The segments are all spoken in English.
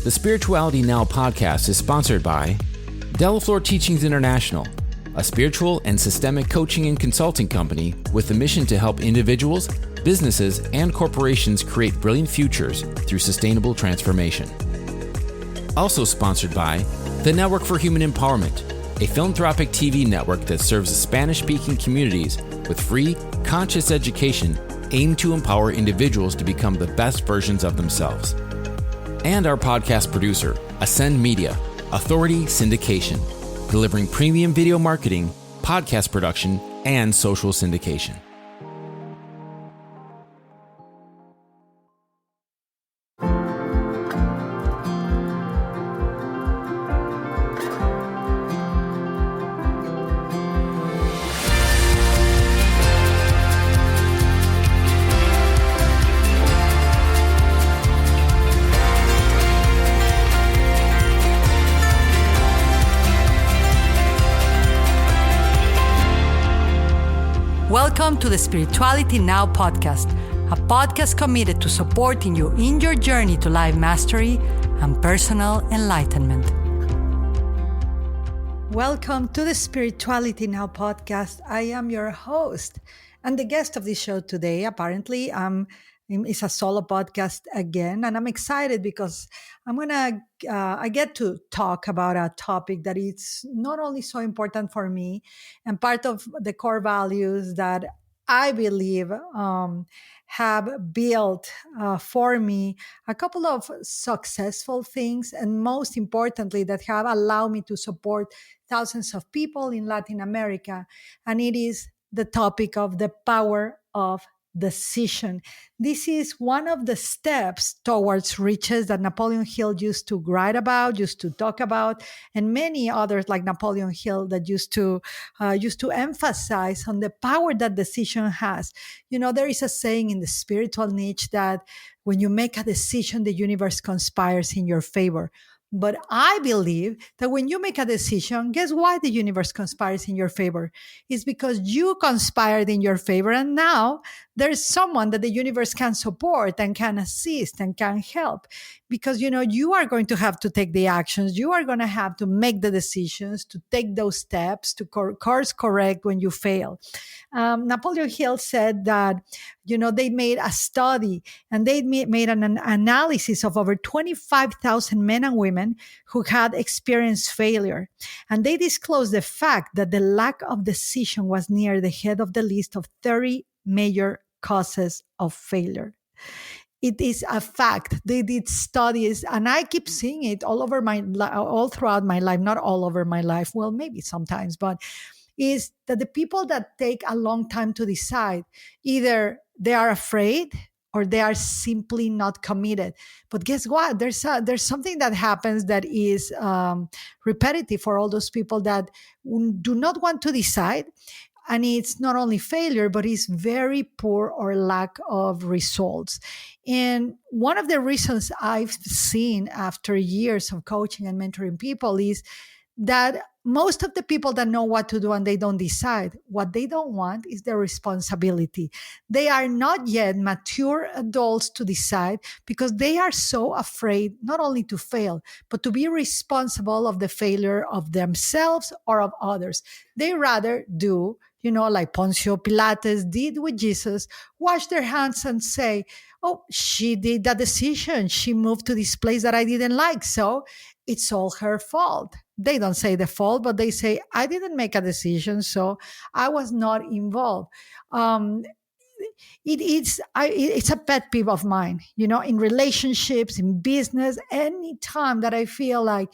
The Spirituality Now podcast is sponsored by Delaflor Teachings International, a spiritual and systemic coaching and consulting company with the mission to help individuals, businesses, and corporations create brilliant futures through sustainable transformation. Also sponsored by the Network for Human Empowerment, a philanthropic TV network that serves Spanish-speaking communities with free, conscious education aimed to empower individuals to become the best versions of themselves. And our podcast producer, Ascend Media, Authority Syndication, delivering premium video marketing, podcast production, and social syndication. Welcome to the Spirituality Now podcast, a podcast committed to supporting you in your journey to life mastery and personal enlightenment. Welcome to the Spirituality Now podcast. I am your host and the guest of this show today. Apparently, it's a solo podcast again, and I'm excited because I get to talk about a topic that is not only so important for me and part of the core values that I believe have built for me a couple of successful things, and most importantly, that have allowed me to support thousands of people in Latin America. And it is the topic of the power of decision. This is one of the steps towards riches that Napoleon Hill used to write about, used to talk about, and many others like Napoleon Hill that used to emphasize on the power that decision has. You know, there is a saying in the spiritual niche that when you make a decision, the universe conspires in your favor. But I believe that when you make a decision, guess why the universe conspires in your favor? It's because you conspired in your favor, and now there's someone that the universe can support and can assist and can help. Because, you know, you are going to have to take the actions. You are going to have to make the decisions, to take those steps, to course correct when you fail. Napoleon Hill said that, you know, they made a study and they made an analysis of over 25,000 men and women who had experienced failure. And they disclosed the fact that the lack of decision was near the head of the list of 30 major causes of failure. It is a fact. They did studies, and I keep seeing it all throughout my life, not all over my life. Well, maybe sometimes, but is that the people that take a long time to decide, either they are afraid or they are simply not committed. But guess what? There's something that happens that is repetitive for all those people that do not want to decide. And it's not only failure, but it's very poor or lack of results. And one of the reasons I've seen after years of coaching and mentoring people is that most of the people that know what to do and they don't decide, what they don't want is the responsibility. They are not yet mature adults to decide because they are so afraid not only to fail, but to be responsible of the failure of themselves or of others. They rather do, you know, like Poncio Pilates did with Jesus, wash their hands and say, oh, she did that decision. She moved to this place that I didn't like, so it's all her fault. They don't say the fault, but they say, I didn't make a decision, so I was not involved. It's a pet peeve of mine, you know, in relationships, in business, any time that I feel like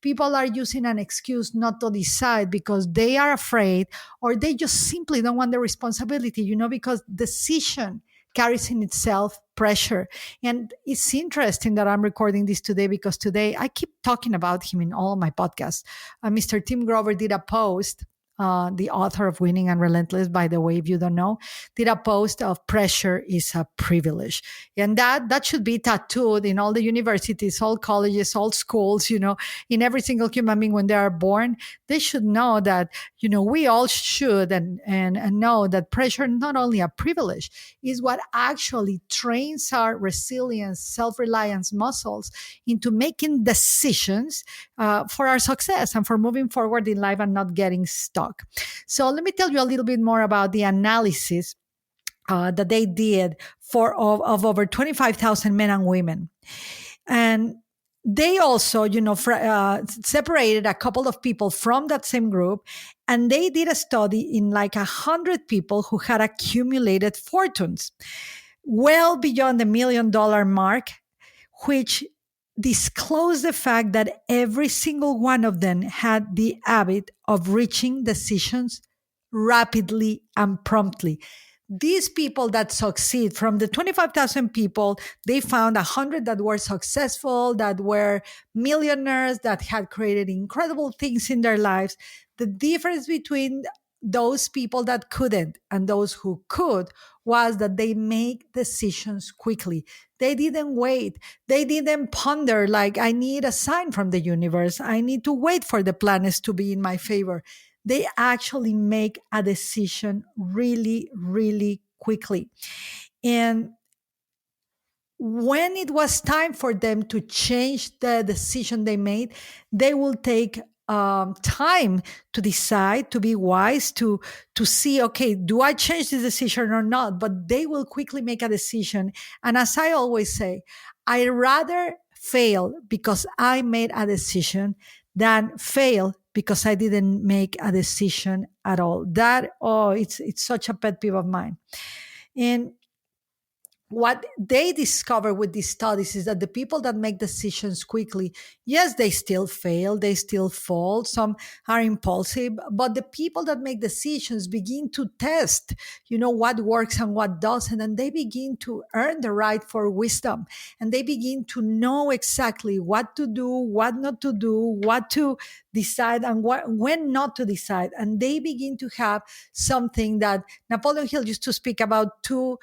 people are using an excuse not to decide because they are afraid or they just simply don't want the responsibility, you know, because decision carries in itself pressure. And it's interesting that I'm recording this today because today I keep talking about him in all my podcasts. Mr. Tim Grover did a post the author of Winning and Relentless, by the way, if you don't know, did a post of pressure is a privilege. And that should be tattooed in all the universities, all colleges, all schools, in every single human being when they are born. They should know that, we all should and know that pressure not only a privilege, is what actually trains our resilience, self-reliance muscles into making decisions for our success and for moving forward in life and not getting stuck. So let me tell you a little bit more about the analysis that they did of over 25,000 men and women. And they also, separated a couple of people from that same group, and they did a study in like 100 people who had accumulated fortunes well beyond the $1 million mark, which disclosed the fact that every single one of them had the habit of reaching decisions rapidly and promptly. These people that succeed, from the 25,000 people, they found 100 that were successful, that were millionaires, that had created incredible things in their lives. The difference between those people that couldn't and those who could was that they make decisions quickly. They didn't wait. They didn't ponder, like, I need a sign from the universe. I need to wait for the planets to be in my favor. They actually make a decision really, really quickly. And when it was time for them to change the decision they made, they will take time to decide, to be wise, to see, okay, do I change this decision or not? But they will quickly make a decision. And as I always say, I rather fail because I made a decision than fail because I didn't make a decision at all. That, it's such a pet peeve of mine. And what they discover with these studies is that the people that make decisions quickly, yes, they still fail, they still fall, some are impulsive, but the people that make decisions begin to test, what works and what doesn't, and they begin to earn the right for wisdom, and they begin to know exactly what to do, what not to do, what to decide, and when not to decide. And they begin to have something that Napoleon Hill used to speak about, two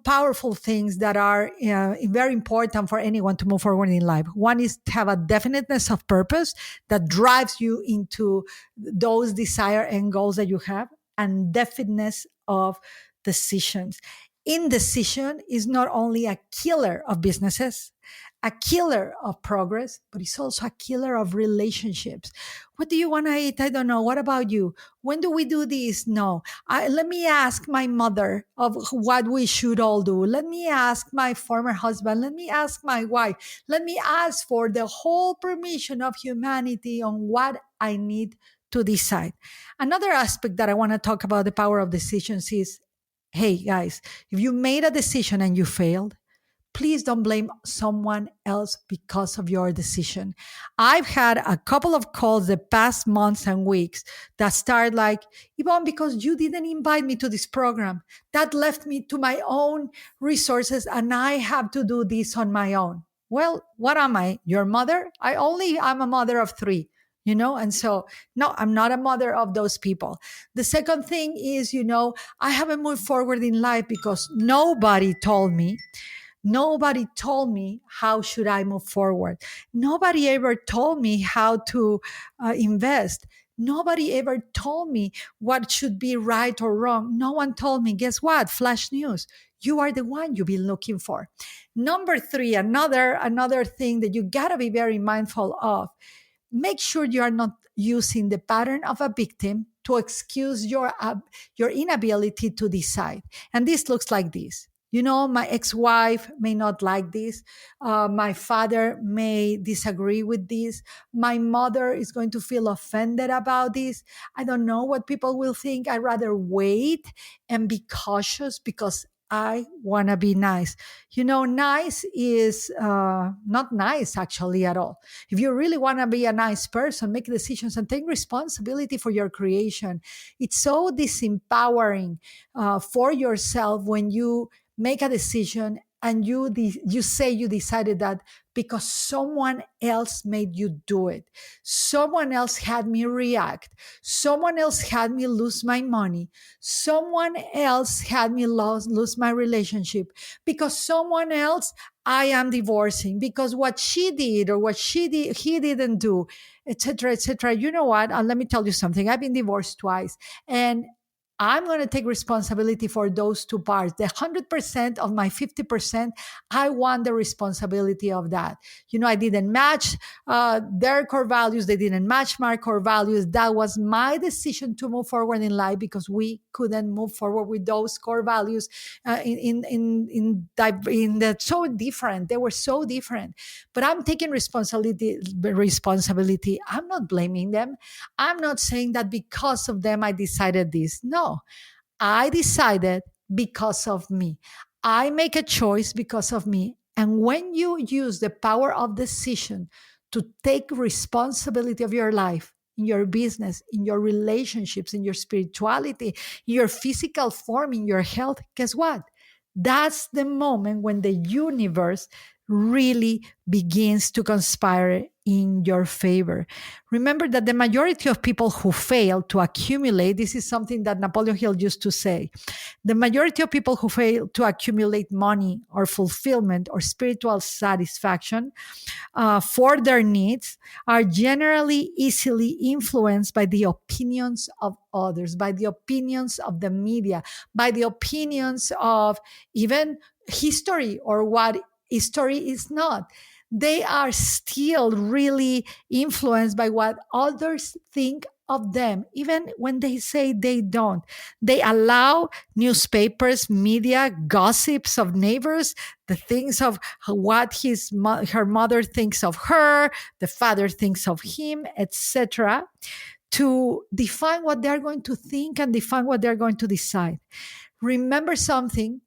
powerful things that are very important for anyone to move forward in life. One is to have a definiteness of purpose that drives you into those desire and goals that you have, and definiteness of decisions. Indecision is not only a killer of businesses, a killer of progress, but it's also a killer of relationships. What do you want to eat? I don't know. What about you? When do we do this? No. Let me ask my mother of what we should all do. Let me ask my former husband. Let me ask my wife. Let me ask for the whole permission of humanity on what I need to decide. Another aspect that I want to talk about the power of decisions is, hey guys, if you made a decision and you failed, please don't blame someone else because of your decision. I've had a couple of calls the past months and weeks that start like, Ivonne, because you didn't invite me to this program, that left me to my own resources and I have to do this on my own. Well, what am I? Your mother? I'm a mother of three. And so, no, I'm not a mother of those people. The second thing is, I haven't moved forward in life because Nobody told me how should I move forward. Nobody ever told me how to invest. Nobody ever told me what should be right or wrong. No one told me. Guess what? Flash news. You are the one you've been looking for. Number three, another thing that you gotta be very mindful of. Make sure you are not using the pattern of a victim to excuse your inability to decide. And this looks like this. My ex-wife may not like this. My father may disagree with this. My mother is going to feel offended about this. I don't know what people will think. I'd rather wait and be cautious because I want to be nice. Nice is not nice actually at all. If you really want to be a nice person, make decisions and take responsibility for your creation. It's so disempowering for yourself when you make a decision and you say you decided that because someone else made you do it. Someone else had me react. Someone else had me lose my money. Someone else had me lose my relationship. Because someone else I am divorcing. Because what she did or what he didn't do, etc., etc. You know what? Let me tell you something. I've been divorced twice, and I'm going to take responsibility for those two parts. The 100% of my 50%, I want the responsibility of that. I didn't match their core values. They didn't match my core values. That was my decision to move forward in life because we couldn't move forward with those core values that so different. They were so different. But I'm taking responsibility. I'm not blaming them. I'm not saying that because of them I decided this. No, I decided because of me. I make a choice because of me. And when you use the power of decision to take responsibility of your life, in your business, in your relationships, in your spirituality, in your physical form, in your health, guess what? That's the moment when the universe really begins to conspire in your favor. Remember that the majority of people who fail to accumulate, this is something that Napoleon Hill used to say, the majority of people who fail to accumulate money or fulfillment or spiritual satisfaction for their needs are generally easily influenced by the opinions of others, by the opinions of the media, by the opinions of even history or what history is not. They are still really influenced by what others think of them, even when they say they don't. They allow newspapers, media, gossips of neighbors, the things of what her mother thinks of her, the father thinks of him, etc., to define what they're going to think and define what they're going to decide. Remember something.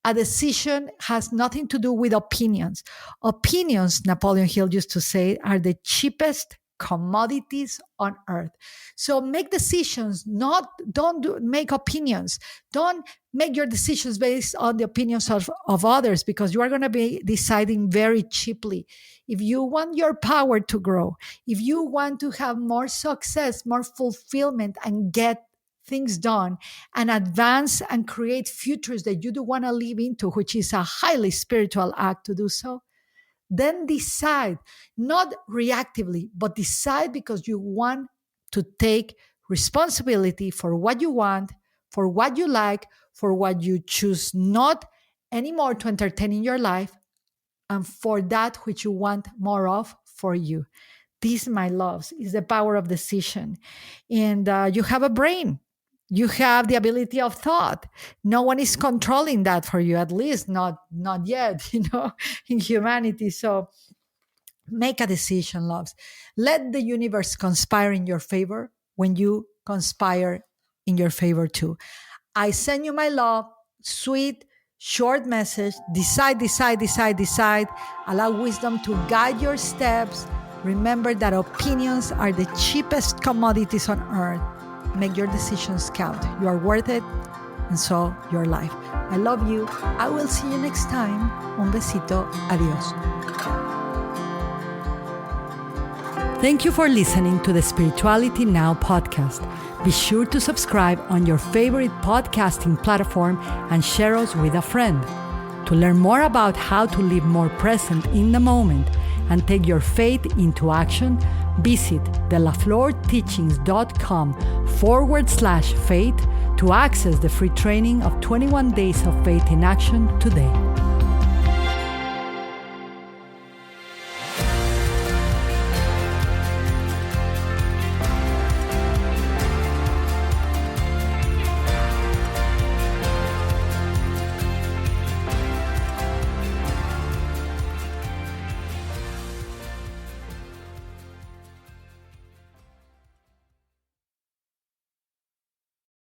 A decision has nothing to do with opinions. Opinions, Napoleon Hill used to say, are the cheapest commodities on earth. So make decisions, make opinions. Don't make your decisions based on the opinions of others, because you are going to be deciding very cheaply. If you want your power to grow, if you want to have more success, more fulfillment, and get things done and advance and create futures that you do want to live into, which is a highly spiritual act to do so, then decide, not reactively, but decide because you want to take responsibility for what you want, for what you like, for what you choose not anymore to entertain in your life, and for that which you want more of for you. This, my loves, is the power of decision. And you have a brain. You have the ability of thought. No one is controlling that for you, at least not yet, in humanity. So make a decision, loves. Let the universe conspire in your favor when you conspire in your favor too. I send you my love, sweet, short message. Decide, decide, decide, decide. Allow wisdom to guide your steps. Remember that opinions are the cheapest commodities on earth. Make your decisions count. You are worth it, and so your life. I love you. I will see you next time. Un besito. Adios. Thank you for listening to the Spirituality Now podcast. Be sure to subscribe on your favorite podcasting platform and share us with a friend. To learn more about how to live more present in the moment and take your faith into action, visit delaflorteachings.com/faith to access the free training of 21 Days of Faith in Action today.